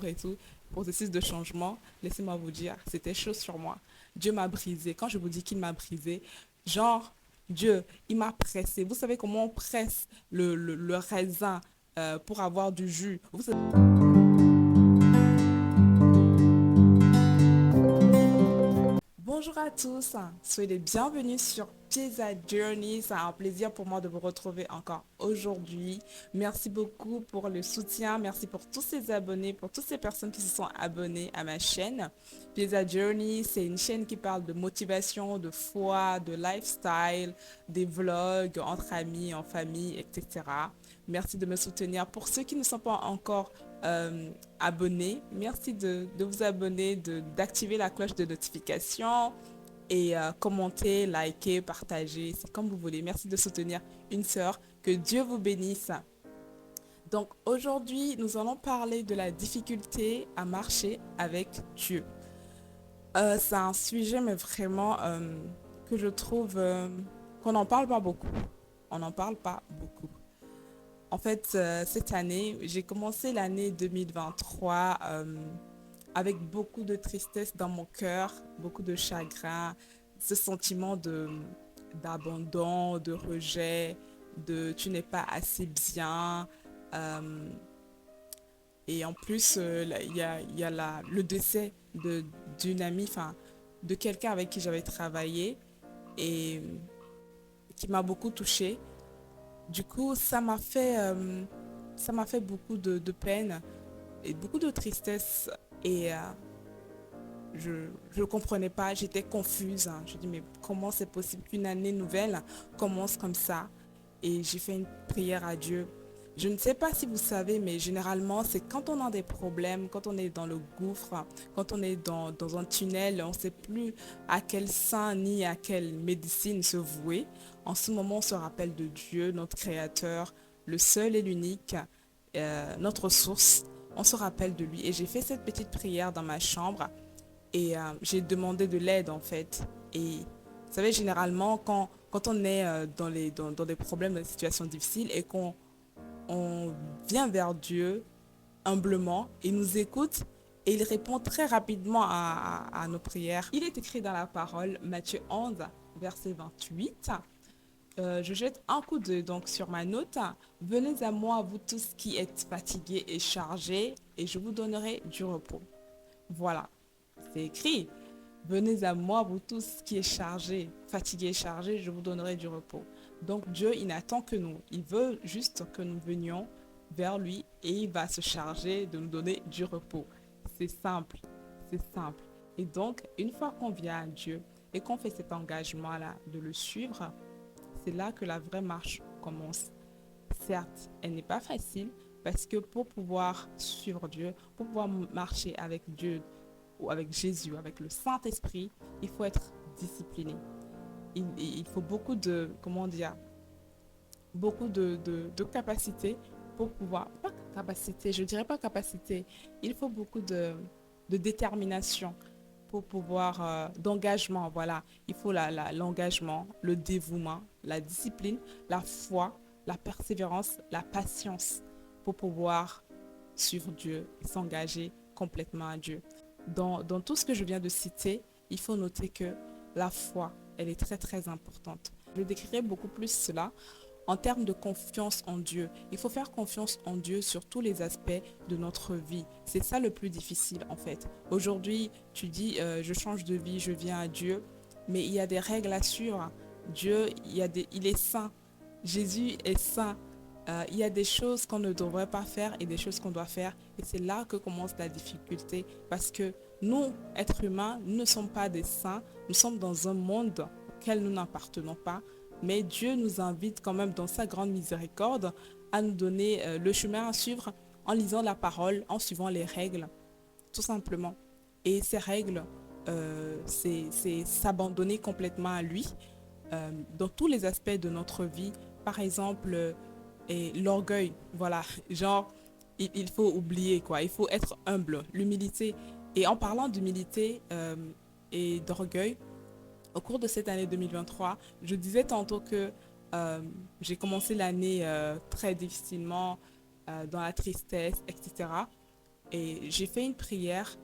et tout, processus de changement, laissez-moi vous dire, c'était chaud sur moi. Dieu m'a brisé. Quand je vous dis qu'il m'a brisé, genre, Dieu, il m'a pressé. Vous savez comment on presse le raisin pour avoir du jus. Vous savez. Bonjour à tous, soyez les bienvenus sur Pizza Journey. C'est un plaisir pour moi de vous retrouver encore aujourd'hui. Merci beaucoup pour le soutien, merci pour tous ces abonnés, pour toutes ces personnes qui se sont abonnées à ma chaîne. Pizza Journey, c'est une chaîne qui parle de motivation, de foi, de lifestyle, des vlogs entre amis, en famille, etc. Merci de me soutenir. Pour ceux qui ne sont pas encore abonnés, merci de vous abonner, d'activer la cloche de notification et commenter, liker, partager, c'est comme vous voulez. Merci de soutenir une sœur. Que Dieu vous bénisse. Donc aujourd'hui, nous allons parler de la difficulté à marcher avec Dieu. C'est un sujet, mais vraiment que je trouve qu'on n'en parle pas beaucoup. On n'en parle pas beaucoup. En fait, cette année, j'ai commencé l'année 2023 avec beaucoup de tristesse dans mon cœur, beaucoup de chagrin, ce sentiment d'abandon, de rejet, de tu n'es pas assez bien. euh, et en plus, il y a le décès d'une amie, enfin, de quelqu'un avec qui j'avais travaillé et qui m'a beaucoup touchée. Du coup, ça m'a fait beaucoup de peine et beaucoup de tristesse. Et je ne comprenais pas, j'étais confuse, hein. Je dis, mais comment c'est possible qu'une année nouvelle commence comme ça? Et j'ai fait une prière à Dieu. Je ne sais pas si vous savez, mais généralement, c'est quand on a des problèmes, quand on est dans le gouffre, quand on est dans un tunnel, on ne sait plus à quel saint ni à quelle médecine se vouer. En ce moment, on se rappelle de Dieu, notre Créateur, le seul et l'unique, notre source. On se rappelle de lui. Et j'ai fait cette petite prière dans ma chambre et j'ai demandé de l'aide en fait. Et vous savez, généralement, quand on est dans des problèmes, dans des situations difficiles et qu'on on vient vers Dieu humblement, il nous écoute et il répond très rapidement à nos prières. Il est écrit dans la parole, Matthieu 11, verset 28. Je jette un coup d'œil donc sur ma note. Venez à moi, vous tous qui êtes fatigués et chargés, et je vous donnerai du repos. Voilà, c'est écrit. Venez à moi, vous tous qui êtes chargés, fatigués et chargés, je vous donnerai du repos. Donc Dieu, il n'attend que nous. Il veut juste que nous venions vers lui et il va se charger de nous donner du repos. C'est simple, c'est simple. Et donc, une fois qu'on vient à Dieu et qu'on fait cet engagement-là de le suivre, c'est là que la vraie marche commence. Certes, elle n'est pas facile parce que pour pouvoir suivre Dieu, pour pouvoir marcher avec Dieu ou avec Jésus, avec le Saint-Esprit, il faut être discipliné. Il faut beaucoup de, comment dire, beaucoup de capacités pour pouvoir, pas capacité, je dirais pas capacité, il faut beaucoup de détermination pour pouvoir, d'engagement, voilà. Il faut l'engagement, le dévouement, la discipline, la foi, la persévérance, la patience pour pouvoir suivre Dieu et s'engager complètement à Dieu. Dans tout ce que je viens de citer, il faut noter que la foi, elle est très très importante. Je décrirai beaucoup plus cela en termes de confiance en Dieu. Il faut faire confiance en Dieu sur tous les aspects de notre vie. C'est ça le plus difficile en fait. Aujourd'hui, tu dis, je change de vie, je viens à Dieu, mais il y a des règles à suivre. Dieu, il est saint. Jésus est saint. Il y a des choses qu'on ne devrait pas faire et des choses qu'on doit faire. Et c'est là que commence la difficulté. Parce que nous, êtres humains, nous ne sommes pas des saints. Nous sommes dans un monde auquel nous n'appartenons pas. Mais Dieu nous invite quand même dans sa grande miséricorde à nous donner le chemin à suivre en lisant la parole, en suivant les règles, tout simplement. Et ces règles, c'est s'abandonner complètement à lui dans tous les aspects de notre vie. Par exemple, et l'orgueil, voilà, genre, il faut oublier, quoi. Il faut être humble, l'humilité. Et en parlant d'humilité et d'orgueil, au cours de cette année 2023, je disais tantôt que j'ai commencé l'année très difficilement, dans la tristesse, etc. Et j'ai fait une prière.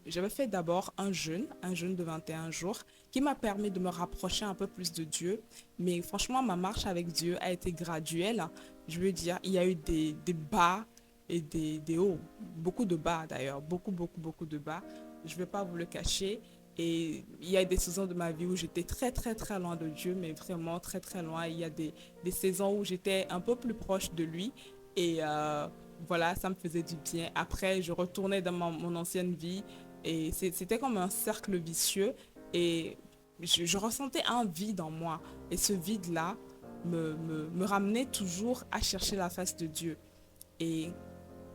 J'avais fait d'abord un jeûne de 21 jours qui m'a permis de me rapprocher un peu plus de Dieu. Mais franchement, ma marche avec Dieu a été graduelle. Je veux dire, il y a eu des bas et des hauts. Beaucoup de bas d'ailleurs. Beaucoup, beaucoup, beaucoup de bas. Je ne vais pas vous le cacher. Et il y a des saisons de ma vie où j'étais très, très, très loin de Dieu, mais vraiment très, très loin. Il y a des saisons où j'étais un peu plus proche de lui. Et voilà, ça me faisait du bien. Après, je retournais dans mon ancienne vie et c'était comme un cercle vicieux et je ressentais un vide en moi. Et ce vide-là me ramenait toujours à chercher la face de Dieu. Et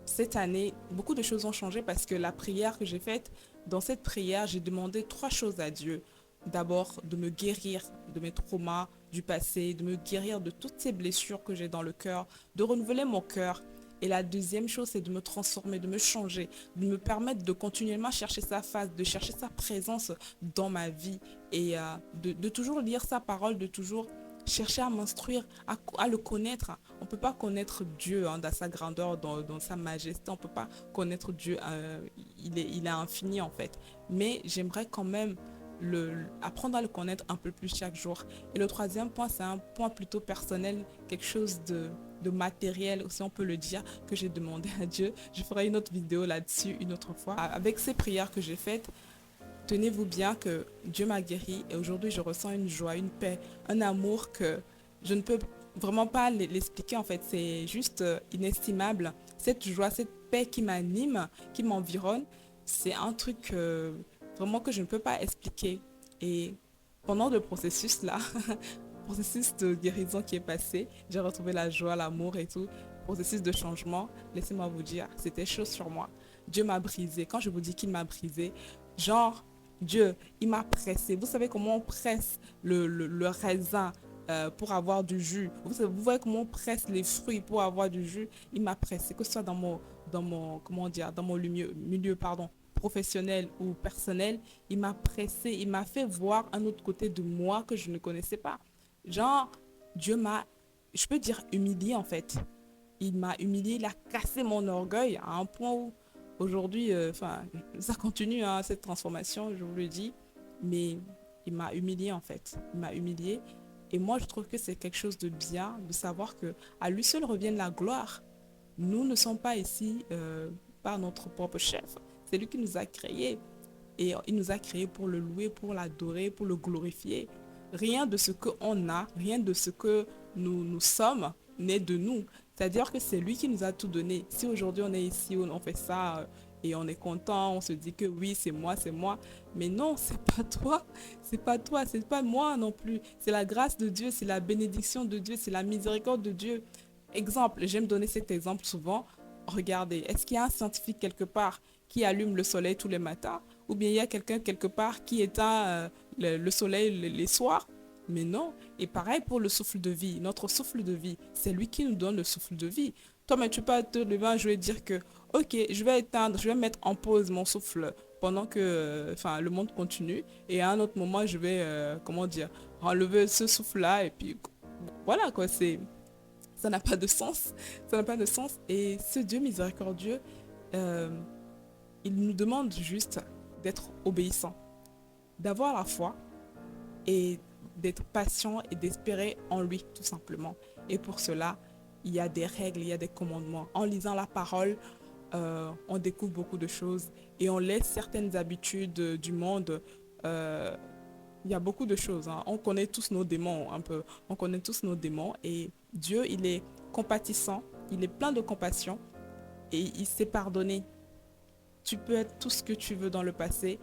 cette année, beaucoup de choses ont changé parce que la prière que j'ai faite, dans cette prière, j'ai demandé trois choses à Dieu. D'abord, de me guérir de mes traumas du passé, de me guérir de toutes ces blessures que j'ai dans le cœur, de renouveler mon cœur. Et la deuxième chose, c'est de me transformer, de me changer, de me permettre de continuellement chercher sa face, de chercher sa présence dans ma vie et de toujours lire sa parole, de toujours chercher à m'instruire, à le connaître. On ne peut pas connaître Dieu dans sa grandeur, dans sa majesté. On ne peut pas connaître Dieu. Il est infini en fait. Mais j'aimerais quand même apprendre à le connaître un peu plus chaque jour. Et le troisième point, c'est un point plutôt personnel, quelque chose de matériel, si on peut le dire, que j'ai demandé à Dieu. Je ferai une autre vidéo là-dessus une autre fois. Avec ces prières que j'ai faites, tenez-vous bien que Dieu m'a guéri et aujourd'hui je ressens une joie, une paix, un amour que je ne peux vraiment pas l'expliquer en fait. C'est juste inestimable. Cette joie, cette paix qui m'anime, qui m'environne, c'est un truc vraiment que je ne peux pas expliquer. Et pendant le processus là, processus de guérison qui est passé, j'ai retrouvé la joie, l'amour et tout. Processus de changement, laissez-moi vous dire, c'était chaud sur moi. Dieu m'a brisé. Quand je vous dis qu'il m'a brisé, genre, Dieu, il m'a pressé. Vous savez comment on presse le raisin pour avoir du jus. Vous voyez comment on presse les fruits pour avoir du jus. Il m'a pressé, que ce soit comment dire, dans mon milieu pardon, professionnel ou personnel. Il m'a pressé, il m'a fait voir un autre côté de moi que je ne connaissais pas. Genre, Dieu m'a, je peux dire, humilié en fait. Il m'a humilié, il a cassé mon orgueil à un point où aujourd'hui, ça continue, hein, cette transformation, je vous le dis, mais il m'a humilié en fait. Il m'a humilié et moi je trouve que c'est quelque chose de bien de savoir que à lui seul revient la gloire. Nous ne sommes pas ici par notre propre chef. C'est lui qui nous a créés et il nous a créés pour le louer, pour l'adorer, pour le glorifier. Rien de ce qu'on a, rien de ce que nous sommes n'est de nous. C'est-à-dire que c'est lui qui nous a tout donné. Si aujourd'hui on est ici, on fait ça et on est content, on se dit que oui, c'est moi, c'est moi. Mais non, c'est pas toi, c'est pas toi, c'est pas moi non plus. C'est la grâce de Dieu, c'est la bénédiction de Dieu, c'est la miséricorde de Dieu. Exemple, j'aime donner cet exemple souvent. Regardez, est-ce qu'il y a un scientifique quelque part qui allume le soleil tous les matins? Ou bien il y a quelqu'un quelque part qui éteint le soleil les soirs? Mais non. Et pareil pour le souffle de vie. Notre souffle de vie, c'est lui qui nous donne le souffle de vie. Toi, mais tu peux te lever un jour et dire que, ok, je vais éteindre, je vais mettre en pause mon souffle pendant que le monde continue. Et à un autre moment, je vais, comment dire, enlever ce souffle-là. Et puis, voilà, quoi, ça n'a pas de sens. Ça n'a pas de sens. Et ce Dieu miséricordieux, euh, il nous demande juste d'être obéissant, d'avoir la foi et d'être patient et d'espérer en lui, tout simplement. Et pour cela, il y a des règles, il y a des commandements. En lisant la parole, on découvre beaucoup de choses et on laisse certaines habitudes du monde. euh, il y a beaucoup de choses, hein. On connaît tous nos démons un peu. On connaît tous nos démons et Dieu, il est compatissant, il est plein de compassion et il sait pardonner. Tu peux être tout ce que tu veux dans le passé.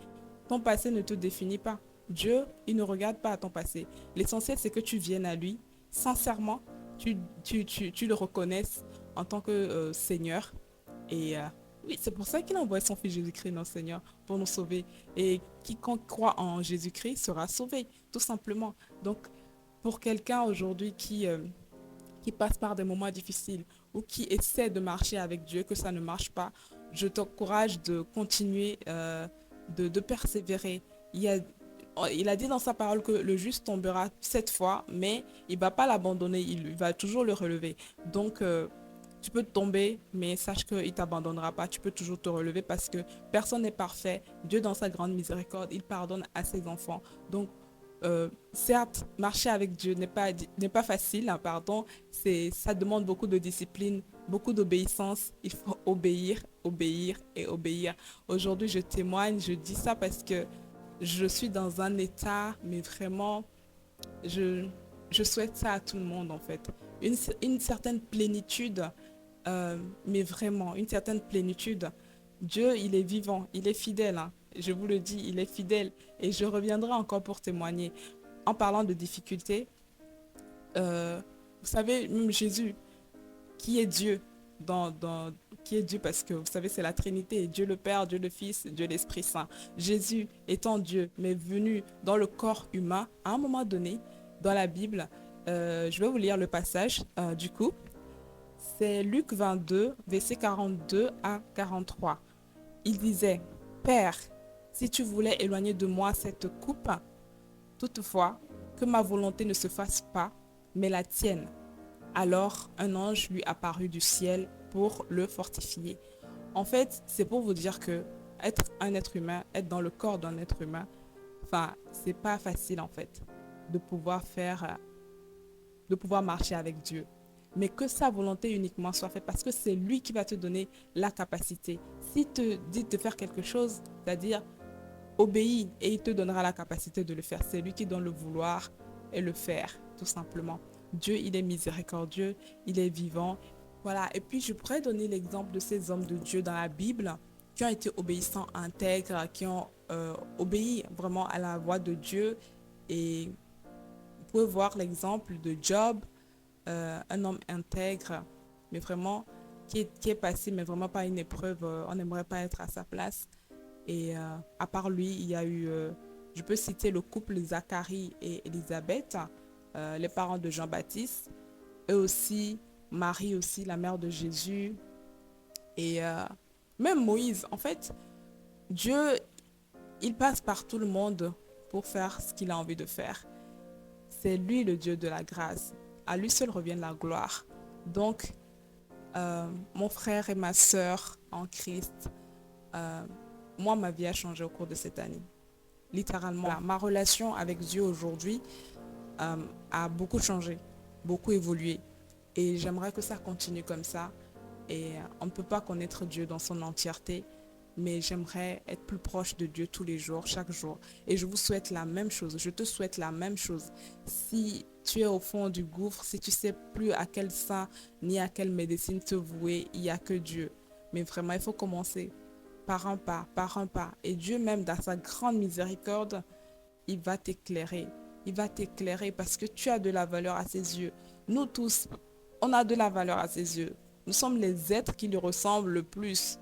Ton passé ne te définit pas. Dieu, il ne regarde pas à ton passé. L'essentiel, c'est que tu viennes à lui, sincèrement, tu le reconnaisses en tant que Seigneur. Et oui, c'est pour ça qu'il a envoyé son Fils Jésus-Christ, notre Seigneur, pour nous sauver. Et quiconque croit en Jésus-Christ sera sauvé, tout simplement. Donc, pour quelqu'un aujourd'hui qui passe par des moments difficiles ou qui essaie de marcher avec Dieu, que ça ne marche pas, je t'encourage de continuer, de persévérer. Il a dit dans sa parole que le juste tombera 7 fois, mais il ne va pas l'abandonner, il va toujours le relever. Donc, Tu peux tomber, mais sache qu'il ne t'abandonnera pas. Tu peux toujours te relever parce que personne n'est parfait. Dieu, dans sa grande miséricorde, il pardonne à ses enfants. Donc, certes, marcher avec Dieu n'est pas facile, hein, pardon. Ça demande beaucoup de discipline, beaucoup d'obéissance. Il faut obéir, obéir et obéir. Aujourd'hui, je témoigne, je dis ça parce que je suis dans un état, mais vraiment, je, je souhaite ça à tout le monde, en fait. Une certaine plénitude, mais vraiment, une certaine plénitude. Dieu, il est vivant, il est fidèle, hein. Je vous le dis, il est fidèle. Et je reviendrai encore pour témoigner. En parlant de difficultés, vous savez, même Jésus, qui est Dieu, qui est Dieu parce que vous savez, c'est la Trinité, Dieu le Père, Dieu le Fils, Dieu l'Esprit Saint. Jésus étant Dieu, mais venu dans le corps humain, à un moment donné, dans la Bible, je vais vous lire le passage du coup. C'est Luc 22, versets 42 à 43. Il disait, Père, si tu voulais éloigner de moi cette coupe, toutefois, que ma volonté ne se fasse pas, mais la tienne. Alors un ange lui apparut du ciel pour le fortifier. En fait, c'est pour vous dire que être un être humain, être dans le corps d'un être humain, enfin, c'est pas facile en fait de pouvoir de pouvoir marcher avec Dieu. Mais que sa volonté uniquement soit faite parce que c'est lui qui va te donner la capacité. S'il te dit de faire quelque chose, c'est-à-dire obéis et il te donnera la capacité de le faire. C'est lui qui donne le vouloir et le faire, tout simplement. Dieu, il est miséricordieux, il est vivant. Voilà, et puis je pourrais donner l'exemple de ces hommes de Dieu dans la Bible qui ont été obéissants, intègres, qui ont obéi vraiment à la voix de Dieu. Et vous pouvez voir l'exemple de Job, un homme intègre, mais vraiment qui est passé, mais vraiment pas une épreuve. On n'aimerait pas être à sa place. Et à part lui, il y a eu, je peux citer le couple Zacharie et Élisabeth, les parents de Jean-Baptiste, eux aussi, Marie aussi, la mère de Jésus, et même Moïse. En fait, Dieu, il passe par tout le monde pour faire ce qu'il a envie de faire. C'est lui le Dieu de la grâce. À lui seul revient la gloire. Donc, mon frère et ma sœur en Christ, euh, moi, ma vie a changé au cours de cette année. Littéralement. Voilà, ma relation avec Dieu aujourd'hui a beaucoup changé, beaucoup évolué. Et j'aimerais que ça continue comme ça. Et on ne peut pas connaître Dieu dans son entièreté, mais j'aimerais être plus proche de Dieu tous les jours, chaque jour. Et je vous souhaite la même chose. Je te souhaite la même chose. Si tu es au fond du gouffre, si tu sais plus à quel saint ni à quelle médecine te vouer, il n'y a que Dieu. Mais vraiment, il faut commencer par un pas, par un pas. Et Dieu même, dans sa grande miséricorde, il va t'éclairer. Il va t'éclairer parce que tu as de la valeur à ses yeux. Nous tous, on a de la valeur à ses yeux. Nous sommes les êtres qui lui ressemblent le plus.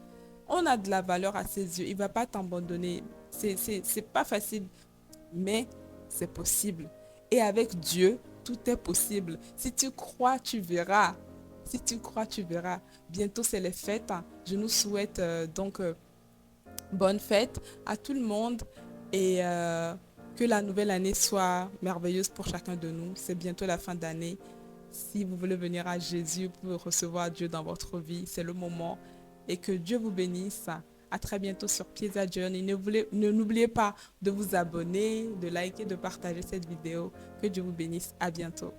On a de la valeur à ses yeux. Il ne va pas t'abandonner. C'est pas facile, mais c'est possible. Et avec Dieu, tout est possible. Si tu crois, tu verras. Si tu crois, tu verras. Bientôt, c'est les fêtes. Je nous souhaite bonne fête à tout le monde et que la nouvelle année soit merveilleuse pour chacun de nous. C'est bientôt la fin d'année. Si vous voulez venir à Jésus pour recevoir Dieu dans votre vie, c'est le moment. Et que Dieu vous bénisse. À très bientôt sur Pieza Journey. N'oubliez pas de vous abonner, de liker, de partager cette vidéo. Que Dieu vous bénisse. À bientôt.